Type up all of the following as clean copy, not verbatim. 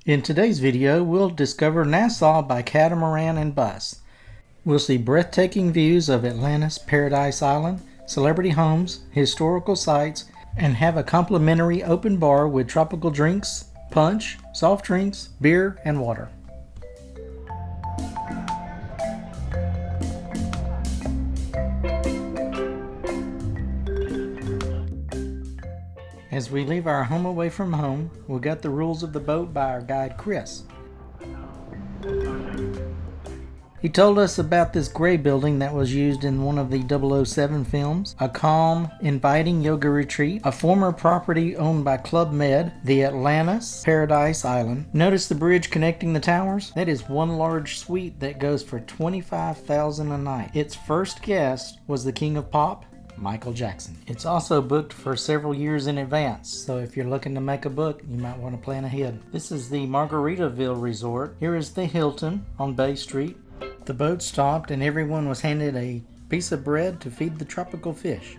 In today's video, we'll discover Nassau by catamaran and bus. We'll see breathtaking views of Atlantis Paradise Island, celebrity homes, historical sites, and have a complimentary open bar with tropical drinks, punch, soft drinks, beer, and water. As we leave our home away from home, we got the rules of the boat by our guide Chris. He told us about this gray building that was used in one of the 007 films, a calm, inviting yoga retreat, a former property owned by Club Med, the Atlantis Paradise Island. Notice the bridge connecting the towers? That is one large suite that goes for $25,000 a night. Its first guest was the King of Pop, Michael Jackson. It's also booked for several years in advance, so if you're looking to make a book, you might want to plan ahead. This is the Margaritaville Resort. Here is the Hilton on Bay Street. The boat stopped and everyone was handed a piece of bread to feed the tropical fish.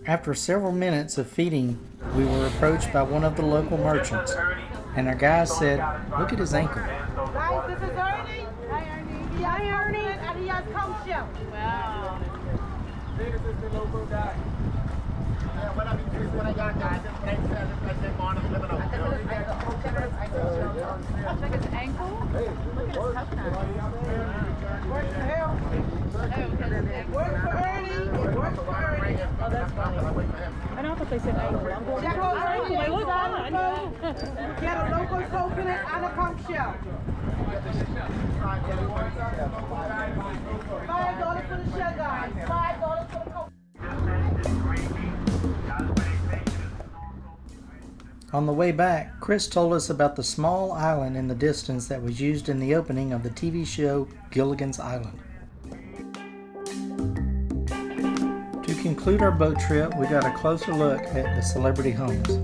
After several minutes of feeding, we were approached by one of the local merchants, and our guide said, "Look at his ankle." Guys, this is Ernie. Hi, Ernie. Hi, Ernie. And he has come show. Wow. This is the local guy. What I mean, what I got, guys. Check his ankle. Look at his tough now. Work for him. Work for Ernie. Work for Ernie. Oh, that's funny. I don't think they said ankle. I'm going to check out Ernie. Wait, hold on. Get a local coconut and a conch shell. $5 for the shell, guys. $5 for the coconut. On the way back, Chris told us about the small island in the distance that was used in the opening of the TV show Gilligan's Island. To conclude our boat trip, we got a closer look at the celebrity homes.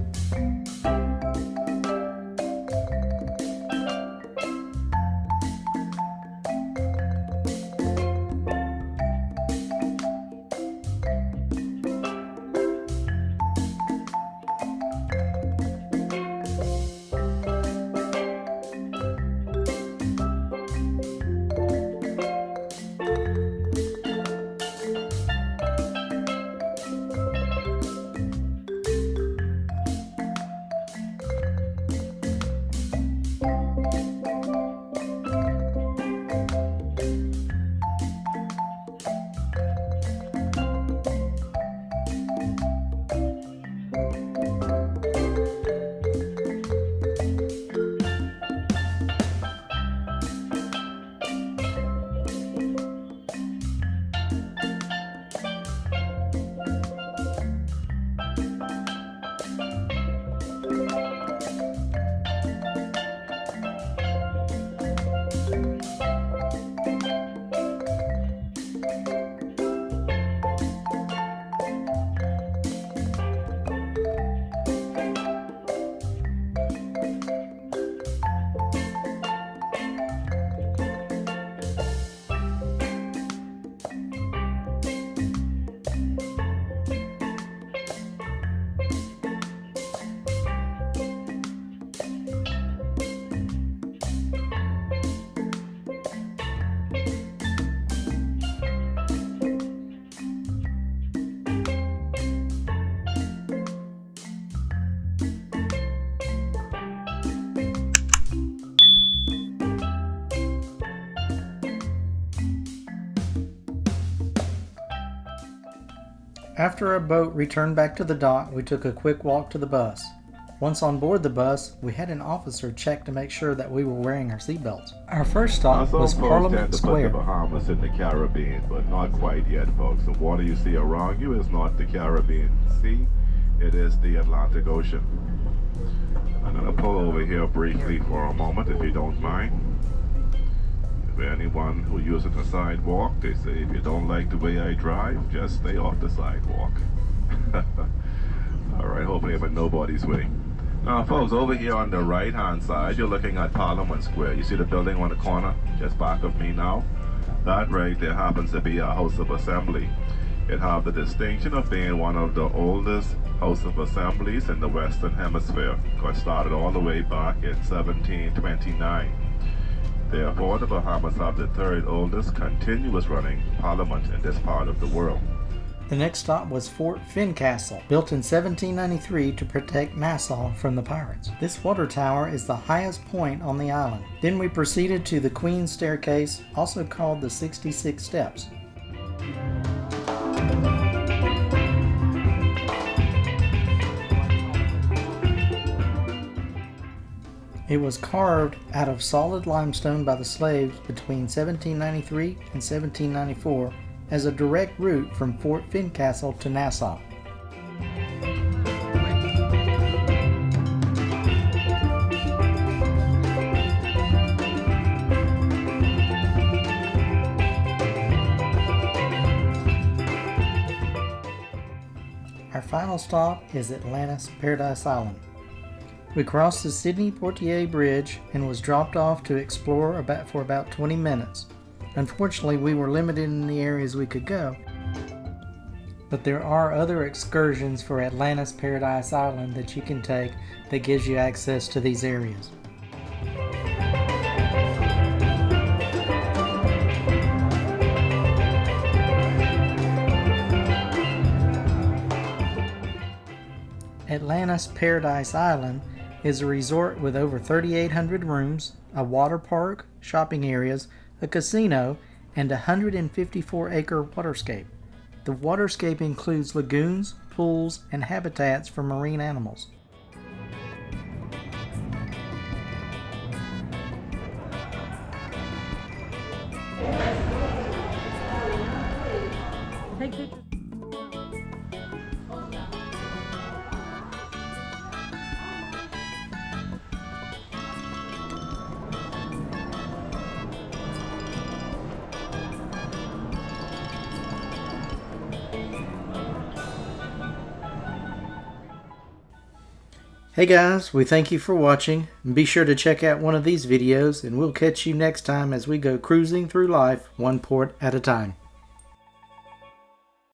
After our boat returned back to the dock, we took a quick walk to the bus. Once on board the bus, we had an officer check to make sure that we were wearing our seatbelts. Our first stop was Parliament Square. The Bahamas in the Caribbean, but not quite yet, folks. The water you see around you is not the Caribbean Sea. It is the Atlantic Ocean. I'm going to pull over here briefly for a moment, if you don't mind. For anyone who uses the sidewalk, they say if you don't like the way I drive, just stay off the sidewalk. Alright, hopefully I'm in nobody's way. Now folks, over here on the right hand side, you're looking at Parliament Square. You see the building on the corner just back of me now? That right there happens to be a House of Assembly. It has the distinction of being one of the oldest House of Assemblies in the Western Hemisphere. It started all the way back in 1729. Therefore, the Bahamas have the third oldest continuous running parliament in this part of the world. The next stop was Fort Fincastle, built in 1793 to protect Nassau from the pirates. This water tower is the highest point on the island. Then we proceeded to the Queen's Staircase, also called the 66 Steps. It was carved out of solid limestone by the slaves between 1793 and 1794 as a direct route from Fort Fincastle to Nassau. Our final stop is Atlantis Paradise Island. We crossed the Sydney-Portier Bridge and was dropped off to explore for about 20 minutes. Unfortunately, we were limited in the areas we could go, but there are other excursions for Atlantis Paradise Island that you can take that gives you access to these areas. Atlantis Paradise Island is a resort with over 3,800 rooms, a water park, shopping areas, a casino, and a 154-acre waterscape. The waterscape includes lagoons, pools, and habitats for marine animals. Take pictures. Hey guys, we thank you for watching. Be sure to check out one of these videos and we'll catch you next time as we go cruising through life one port at a time.